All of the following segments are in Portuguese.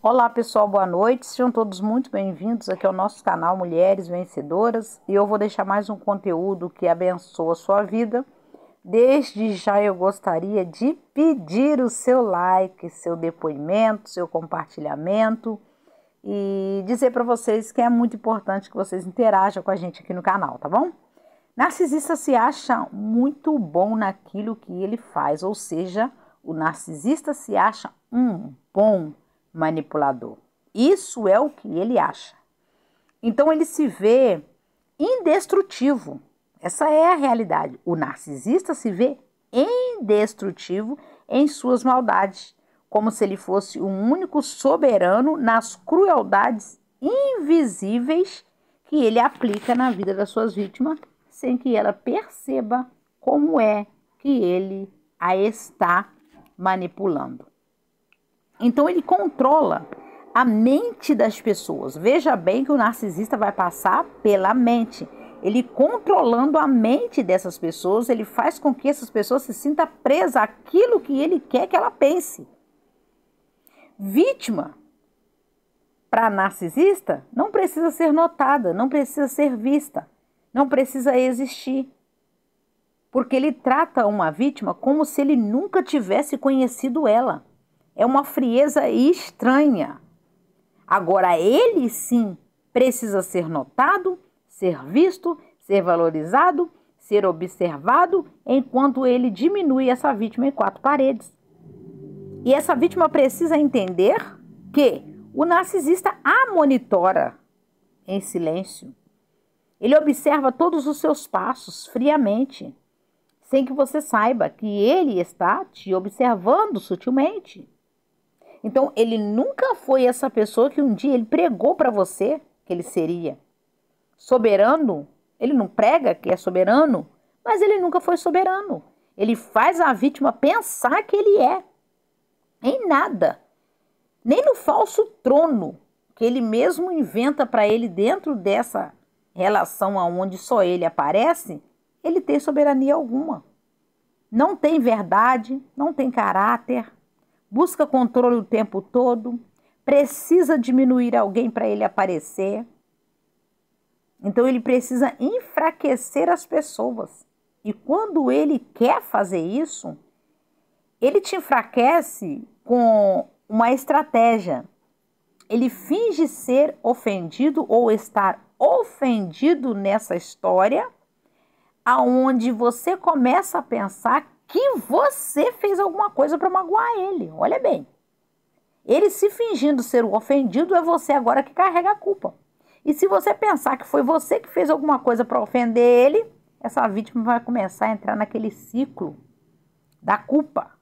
Olá pessoal, boa noite, sejam todos muito bem-vindos aqui ao nosso canal Mulheres Vencedoras e eu vou deixar mais um conteúdo que abençoa a sua vida. Desde já eu gostaria de pedir o seu like, seu depoimento, seu compartilhamento e dizer para vocês que é muito importante que vocês interajam com a gente aqui no canal, tá bom? Narcisista se acha muito bom naquilo que ele faz, ou seja, o narcisista se acha um bom manipulador. Isso é o que ele acha. Então ele se vê indestrutivo. Essa é a realidade. O narcisista se vê indestrutivo em suas maldades, como se ele fosse o único soberano nas crueldades invisíveis que ele aplica na vida das suas vítimas, sem que ela perceba como é que ele a está manipulando. Então ele controla a mente das pessoas. Veja bem que o narcisista vai passar pela mente. Ele controlando a mente dessas pessoas, ele faz com que essas pessoas se sintam presas àquilo que ele quer que ela pense. Vítima, para narcisista, não precisa ser notada, não precisa ser vista, não precisa existir. Porque ele trata uma vítima como se ele nunca tivesse conhecido ela. É uma frieza estranha. Agora, ele sim precisa ser notado, ser visto, ser valorizado, ser observado, enquanto ele diminui essa vítima em quatro paredes. E essa vítima precisa entender que o narcisista a monitora em silêncio. Ele observa todos os seus passos friamente, sem que você saiba que ele está te observando sutilmente. Então, ele nunca foi essa pessoa que um dia ele pregou para você que ele seria. Soberano, ele não prega que é soberano, mas ele nunca foi soberano. Ele faz a vítima pensar que ele é. Em nada. Nem no falso trono que ele mesmo inventa para ele dentro dessa relação onde só ele aparece, ele tem soberania alguma. Não tem verdade, não tem caráter. Busca controle o tempo todo, precisa diminuir alguém para ele aparecer. Então ele precisa enfraquecer as pessoas. E quando ele quer fazer isso, ele te enfraquece com uma estratégia. Ele finge ser ofendido ou estar ofendido nessa história, aonde você começa a pensar que você fez alguma coisa para magoar ele. Olha bem. Ele se fingindo ser o ofendido, é você agora que carrega a culpa. E se você pensar que foi você que fez alguma coisa para ofender ele, essa vítima vai começar a entrar naquele ciclo da culpa.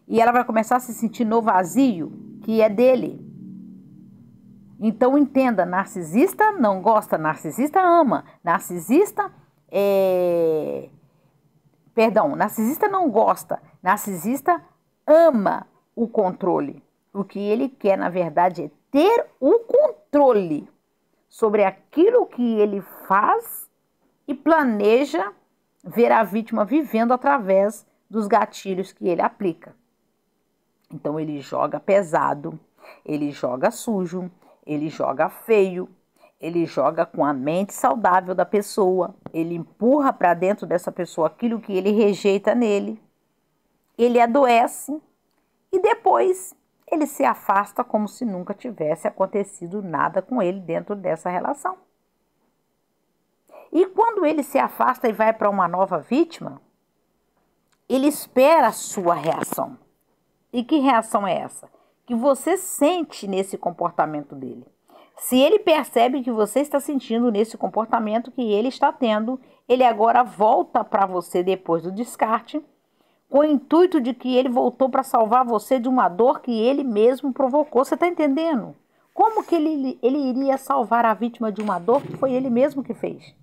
E ela vai começar a se sentir no vazio que é dele. Então entenda, narcisista não gosta, narcisista ama. Narcisista narcisista não gosta, narcisista ama o controle. O que ele quer, na verdade, é ter o controle sobre aquilo que ele faz e planeja ver a vítima vivendo através dos gatilhos que ele aplica. Então ele joga pesado, ele joga sujo, ele joga feio, ele joga com a mente saudável da pessoa, ele empurra para dentro dessa pessoa aquilo que ele rejeita nele, ele adoece e depois ele se afasta como se nunca tivesse acontecido nada com ele dentro dessa relação. E quando ele se afasta e vai para uma nova vítima, ele espera a sua reação. E que reação é essa? Que você sente nesse comportamento dele. Se ele percebe que você está sentindo nesse comportamento que ele está tendo, ele agora volta para você depois do descarte, com o intuito de que ele voltou para salvar você de uma dor que ele mesmo provocou. Você está entendendo? Como que ele iria salvar a vítima de uma dor que foi ele mesmo que fez?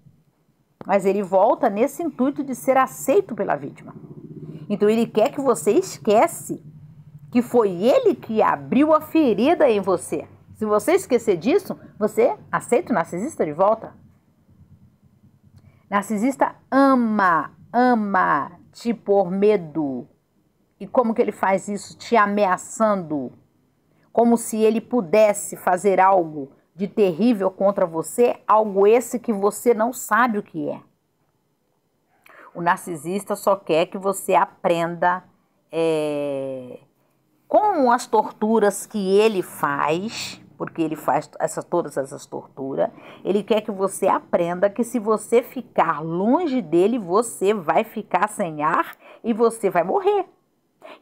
Mas ele volta nesse intuito de ser aceito pela vítima. Então ele quer que você esquece que foi ele que abriu a ferida em você. Se você esquecer disso, você aceita o narcisista de volta? Narcisista ama te pôr medo. E como que ele faz isso? Te ameaçando. como se ele pudesse fazer algo de terrível contra você, algo esse que você não sabe o que é. O narcisista só quer que você aprenda com as torturas que ele faz, porque ele faz todas essas torturas. Ele quer que você aprenda que se você ficar longe dele, você vai ficar sem ar e você vai morrer.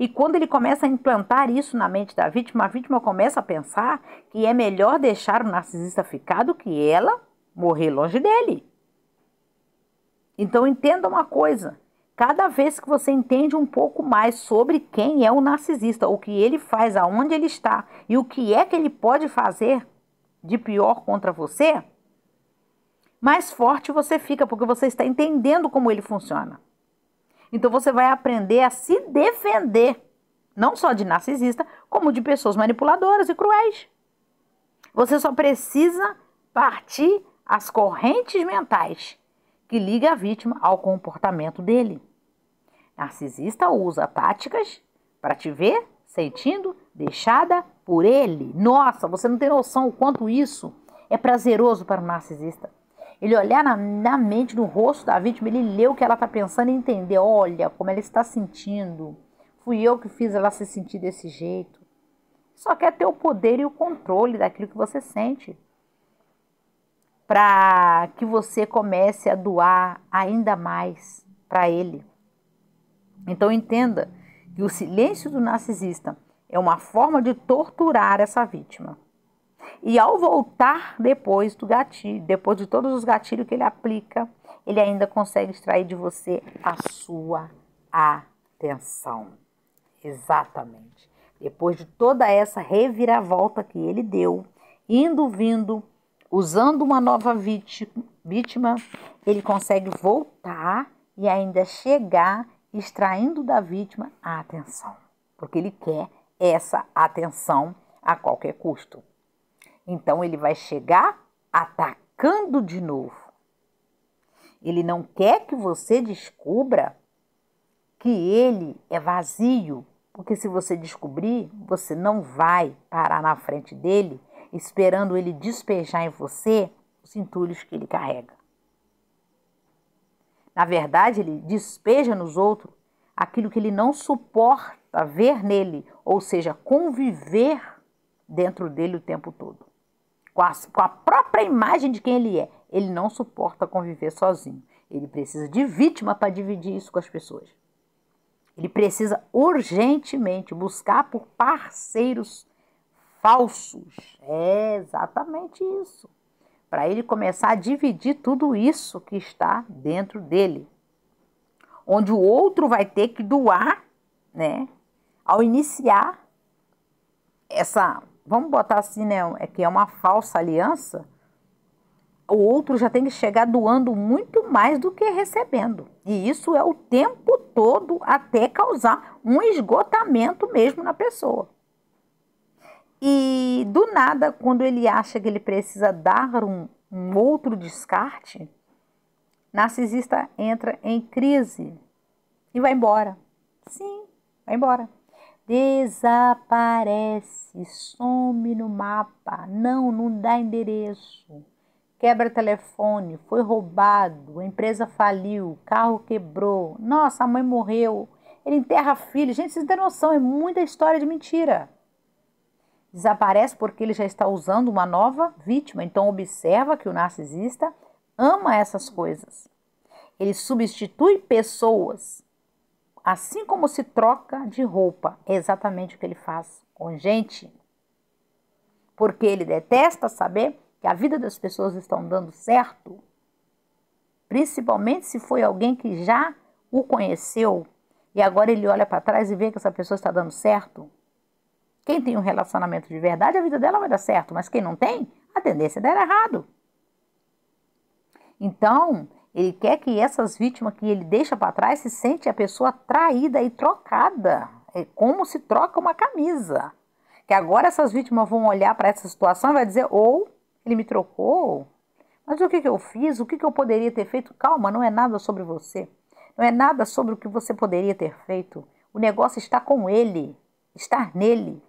E quando ele começa a implantar isso na mente da vítima, a vítima começa a pensar que é melhor deixar o narcisista ficar do que ela morrer longe dele. Então entenda uma coisa, cada vez que você entende um pouco mais sobre quem é o narcisista, o que ele faz, aonde ele está e o que é que ele pode fazer de pior contra você, mais forte você fica, porque você está entendendo como ele funciona. Então você vai aprender a se defender, não só de narcisista, como de pessoas manipuladoras e cruéis. Você só precisa partir as correntes mentais que ligam a vítima ao comportamento dele. Narcisista usa táticas para te ver sentindo deixada por ele. Nossa, você não tem noção o quanto isso é prazeroso para o narcisista. Ele olhar na mente, no rosto da vítima, ele lê o que ela está pensando e entender. Olha como ela está sentindo. Fui eu que fiz ela se sentir desse jeito. Só quer ter o poder e o controle daquilo que você sente, para que você comece a doar ainda mais para ele. Então entenda que o silêncio do narcisista é uma forma de torturar essa vítima. E ao voltar depois do gatilho, depois de todos os gatilhos que ele aplica, ele ainda consegue extrair de você a sua atenção. Exatamente. Depois de toda essa reviravolta que ele deu, indo, vindo, usando uma nova vítima, ele consegue voltar e ainda chegar extraindo da vítima a atenção. Porque ele quer essa atenção a qualquer custo. Então ele vai chegar atacando de novo. Ele não quer que você descubra que ele é vazio, porque se você descobrir, você não vai parar na frente dele esperando ele despejar em você os entulhos que ele carrega. Na verdade, ele despeja nos outros aquilo que ele não suporta ver nele, ou seja, conviver dentro dele o tempo todo. Com a própria imagem de quem ele é. Ele não suporta conviver sozinho. Ele precisa de vítima para dividir isso com as pessoas. Ele precisa urgentemente buscar por parceiros falsos. É exatamente isso. Para ele começar a dividir tudo isso que está dentro dele. Onde o outro vai ter que doar, né? Ao iniciar essa, vamos botar assim, né? Que é uma falsa aliança. O outro já tem que chegar doando muito mais do que recebendo. E isso é o tempo todo até causar um esgotamento mesmo na pessoa. E do nada, quando ele acha que ele precisa dar um outro descarte, narcisista entra em crise e vai embora. Sim, vai embora. Desaparece, some no mapa, não dá endereço. Quebra telefone, foi roubado, a empresa faliu, o carro quebrou, nossa, a mãe morreu, ele enterra filho. Gente, vocês não têm noção, é muita história de mentira. Desaparece porque ele já está usando uma nova vítima. Então observa que o narcisista ama essas coisas. Ele substitui pessoas, assim como se troca de roupa. É exatamente o que ele faz com gente. Porque ele detesta saber que a vida das pessoas estão dando certo, principalmente se foi alguém que já o conheceu e agora ele olha para trás e vê que essa pessoa está dando certo. Quem tem um relacionamento de verdade, a vida dela vai dar certo, mas quem não tem, a tendência é dar errado. Então, ele quer que essas vítimas que ele deixa para trás se sente a pessoa traída e trocada. É como se troca uma camisa. Que agora essas vítimas vão olhar para essa situação e vai dizer, ou ele me trocou, mas o que eu fiz? O que eu poderia ter feito? Calma, não é nada sobre você. Não é nada sobre o que você poderia ter feito. O negócio está com ele, está nele.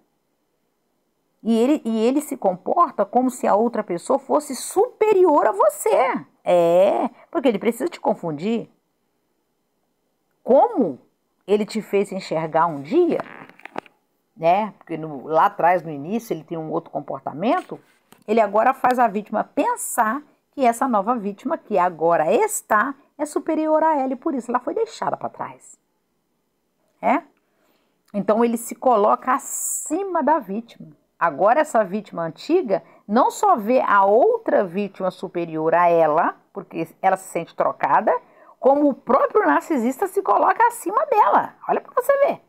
E ele se comporta como se a outra pessoa fosse superior a você. Porque ele precisa te confundir. Como ele te fez enxergar um dia, né? Porque lá atrás, no início, ele tem um outro comportamento. Ele agora faz a vítima pensar que essa nova vítima, que agora está, é superior a ela e por isso ela foi deixada para trás. Então ele se coloca acima da vítima. Agora essa vítima antiga não só vê a outra vítima superior a ela, porque ela se sente trocada, como o próprio narcisista se coloca acima dela. Olha para você ver.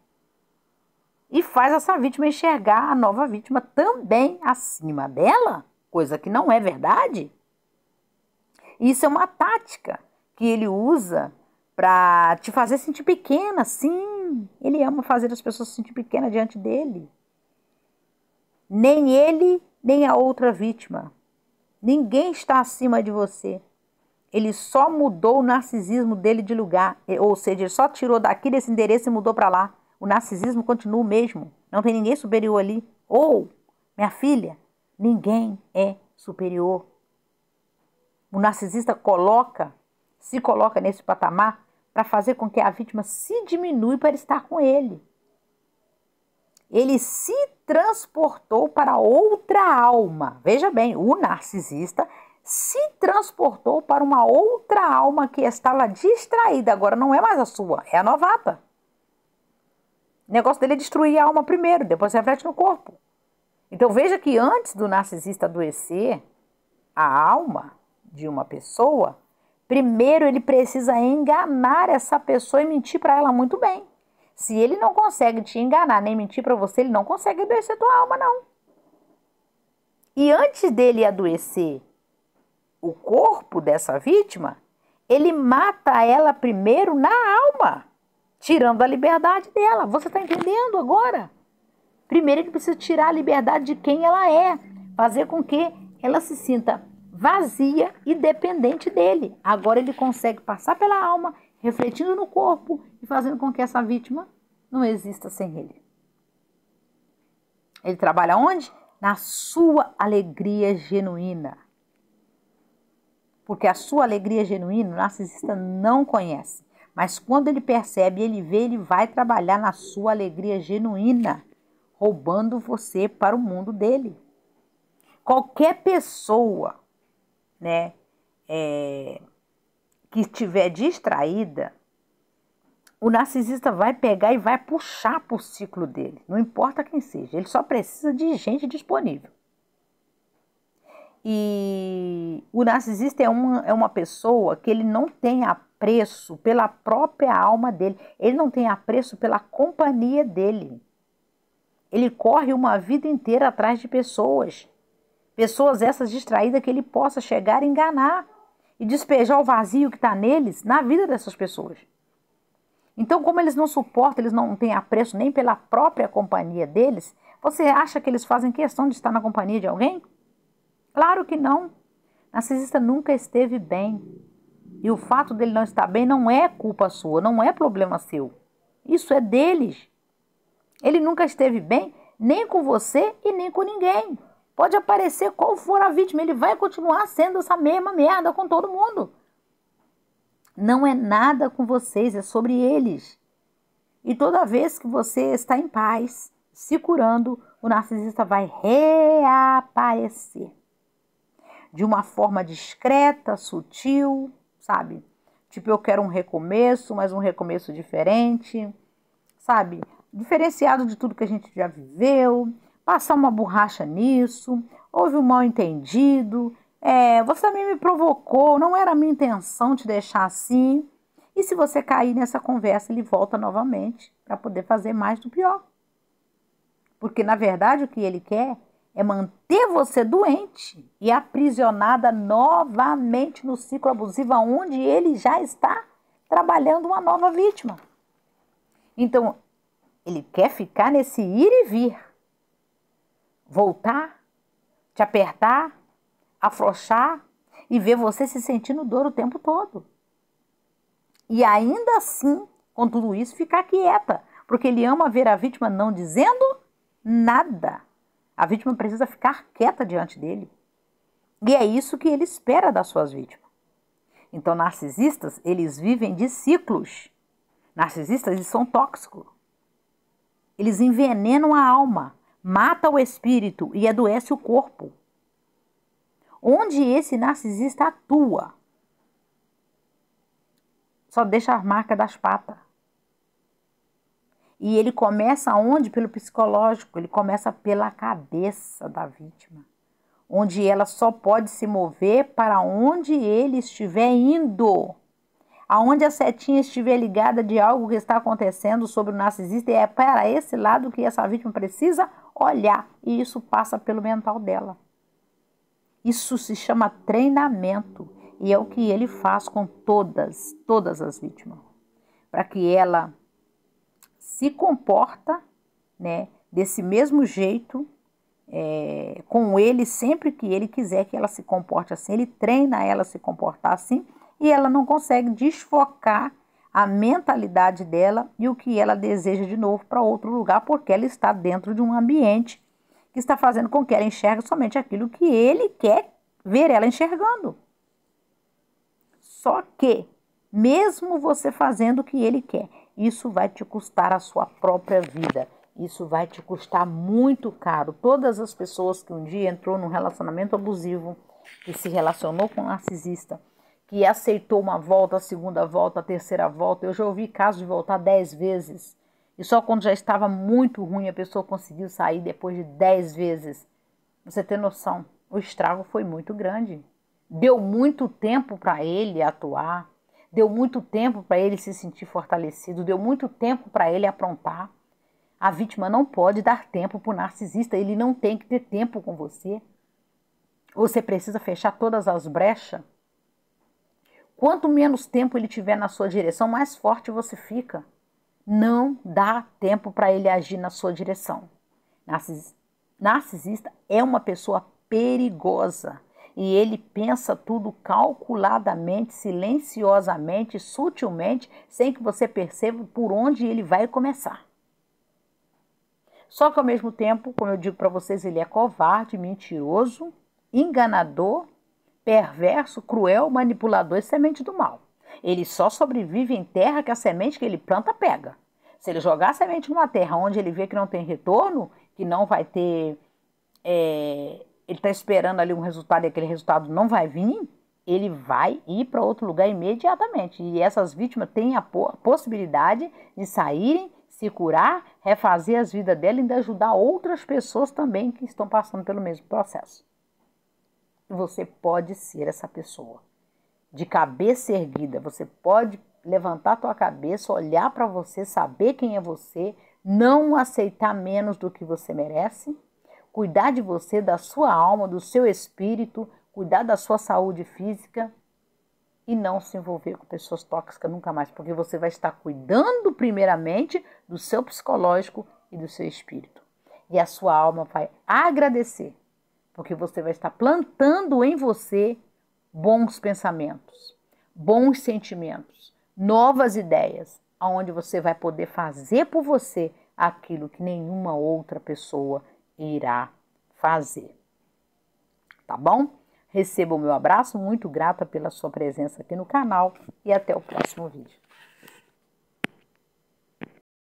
E faz essa vítima enxergar a nova vítima também acima dela, coisa que não é verdade. Isso é uma tática que ele usa para te fazer sentir pequena. Sim, ele ama fazer as pessoas se sentir pequena diante dele. Nem ele, nem a outra vítima. Ninguém está acima de você. Ele só mudou o narcisismo dele de lugar. Ou seja, ele só tirou daqui desse endereço e mudou para lá. O narcisismo continua o mesmo. Não tem ninguém superior ali. Ou, minha filha, ninguém é superior. O narcisista se coloca nesse patamar para fazer com que a vítima se diminua para estar com ele. Ele se transportou para outra alma. Veja bem, o narcisista se transportou para uma outra alma que estava distraída. Agora não é mais a sua, é a novata. O negócio dele é destruir a alma primeiro, depois reflete no corpo. Então veja que antes do narcisista adoecer a alma de uma pessoa, primeiro ele precisa enganar essa pessoa e mentir para ela muito bem. Se ele não consegue te enganar nem mentir para você, ele não consegue adoecer tua alma, não. E antes dele adoecer o corpo dessa vítima, ele mata ela primeiro na alma, tirando a liberdade dela. Você está entendendo agora? Primeiro ele precisa tirar a liberdade de quem ela é, fazer com que ela se sinta vazia e dependente dele. Agora ele consegue passar pela alma, refletindo no corpo e fazendo com que essa vítima não exista sem ele. Ele trabalha onde? Na sua alegria genuína. Porque a sua alegria genuína o narcisista não conhece. Mas quando ele percebe, ele vê, ele vai trabalhar na sua alegria genuína, roubando você para o mundo dele. Qualquer pessoa, né, que estiver distraída, o narcisista vai pegar e vai puxar para o ciclo dele. Não importa quem seja, ele só precisa de gente disponível. E o narcisista é uma pessoa que ele não tem apreço pela própria alma dele. Ele não tem apreço pela companhia dele. Ele corre uma vida inteira atrás de pessoas. Pessoas essas distraídas que ele possa chegar a enganar e despejar o vazio que está neles na vida dessas pessoas. Então, como eles não suportam, eles não têm apreço nem pela própria companhia deles, você acha que eles fazem questão de estar na companhia de alguém? Claro que não. O narcisista nunca esteve bem. E o fato dele não estar bem não é culpa sua, não é problema seu. Isso é deles. Ele nunca esteve bem nem com você e nem com ninguém. Pode aparecer qual for a vítima, ele vai continuar sendo essa mesma merda com todo mundo. Não é nada com vocês, é sobre eles. E toda vez que você está em paz, se curando, o narcisista vai reaparecer. De uma forma discreta, sutil, sabe? Tipo, eu quero um recomeço, mas um recomeço diferente, sabe? Diferenciado de tudo que a gente já viveu, passar uma borracha nisso, houve um mal-entendido, você também me provocou, não era a minha intenção te deixar assim. E se você cair nessa conversa, ele volta novamente para poder fazer mais do pior. Porque, na verdade, o que ele quer é manter você doente e aprisionada novamente no ciclo abusivo, onde ele já está trabalhando uma nova vítima. Então, ele quer ficar nesse ir e vir. Voltar, te apertar, afrouxar e ver você se sentindo dor o tempo todo. E ainda assim, com tudo isso, ficar quieta, porque ele ama ver a vítima não dizendo nada. A vítima precisa ficar quieta diante dele. E é isso que ele espera das suas vítimas. Então, narcisistas, eles vivem de ciclos. Narcisistas, eles são tóxicos. Eles envenenam a alma, matam o espírito e adoecem o corpo. Onde esse narcisista atua, só deixa a marca das patas. E ele começa onde? Pelo psicológico, ele começa pela cabeça da vítima. Onde ela só pode se mover para onde ele estiver indo. Aonde a setinha estiver ligada de algo que está acontecendo sobre o narcisista, é para esse lado que essa vítima precisa olhar. E isso passa pelo mental dela. Isso se chama treinamento. E é o que ele faz com todas as vítimas. Para que ela se comporta, né, desse mesmo jeito, com ele sempre que ele quiser que ela se comporte assim. Ele treina ela a se comportar assim e ela não consegue desfocar a mentalidade dela e o que ela deseja de novo para outro lugar, porque ela está dentro de um ambiente que está fazendo com que ela enxergue somente aquilo que ele quer ver ela enxergando. Só que, mesmo você fazendo o que ele quer, isso vai te custar a sua própria vida. Isso vai te custar muito caro. Todas as pessoas que um dia entrou num relacionamento abusivo, que se relacionou com um narcisista, que aceitou uma volta, a segunda volta, a terceira volta. Eu já ouvi casos de voltar 10 vezes. E só quando já estava muito ruim a pessoa conseguiu sair depois de 10 vezes. Você tem noção, o estrago foi muito grande. Deu muito tempo para ele atuar. Deu muito tempo para ele se sentir fortalecido. Deu muito tempo para ele aprontar. A vítima não pode dar tempo para o narcisista. Ele não tem que ter tempo com você. Você precisa fechar todas as brechas. Quanto menos tempo ele tiver na sua direção, mais forte você fica. Não dá tempo para ele agir na sua direção. Narcisista é uma pessoa perigosa. E ele pensa tudo calculadamente, silenciosamente, sutilmente, sem que você perceba por onde ele vai começar. Só que ao mesmo tempo, como eu digo para vocês, ele é covarde, mentiroso, enganador, perverso, cruel, manipulador e semente do mal. Ele só sobrevive em terra que a semente que ele planta pega. Se ele jogar a semente numa terra onde ele vê que não tem retorno, que não vai ter... ele está esperando ali um resultado e aquele resultado não vai vir, ele vai ir para outro lugar imediatamente. E essas vítimas têm a possibilidade de saírem, se curar, refazer as vidas dela e ainda ajudar outras pessoas também que estão passando pelo mesmo processo. Você pode ser essa pessoa. De cabeça erguida, você pode levantar a tua cabeça, olhar para você, saber quem é você, não aceitar menos do que você merece, cuidar de você, da sua alma, do seu espírito, cuidar da sua saúde física e não se envolver com pessoas tóxicas nunca mais, porque você vai estar cuidando primeiramente do seu psicológico e do seu espírito. E a sua alma vai agradecer, porque você vai estar plantando em você bons pensamentos, bons sentimentos, novas ideias, onde você vai poder fazer por você aquilo que nenhuma outra pessoa irá fazer. Tá bom? Receba o meu abraço, muito grata pela sua presença aqui no canal e até o próximo vídeo.